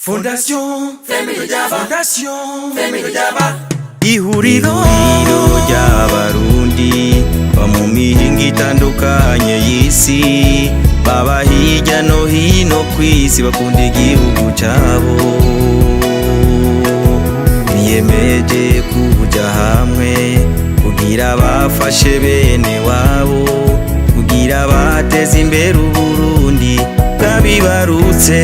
Fondation Femiro Jaba, Fondation Femiro Jaba. Ihuriro ry'abarundi ba mu mihingo itandukanye y'isi, baba hirya no hino kw'isi bakunda igihugu cyabo, biyemeje kuja hamwe kugira bafashe bene wabo, kugira bateze imbere Uburundi bwabibarutse.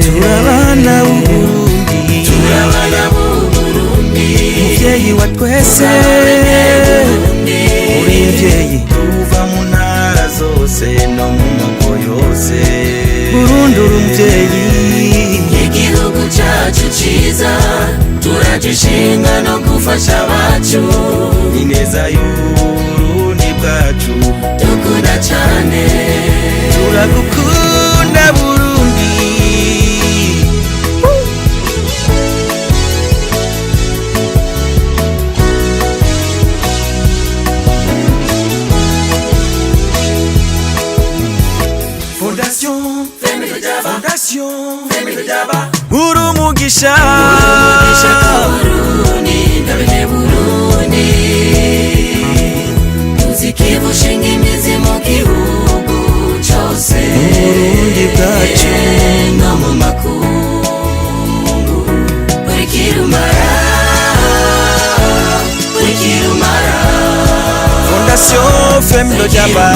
Turabana Uburundi, turabana Uburundi, muvyeyi wa twese, uri mvyeyi tuva mu ntara zose no mu moko yose. Burundi uri mvyeyi, igihugu cacu ciza, turajishinga no gufasha abacu, ineza y'Uburundi bwacu dukunda cane. Turagukunda Burundi. Fondation Femiro Jaba, Fondation Femiro Jaba. Urumugisha Burundi, ndabene Burundi, tuzikivu shinga imizi mu gihugu cose, Burundi bwacu no mu makungu. Uri kirumara, uri kirumara, Fondation Femiro Jaba.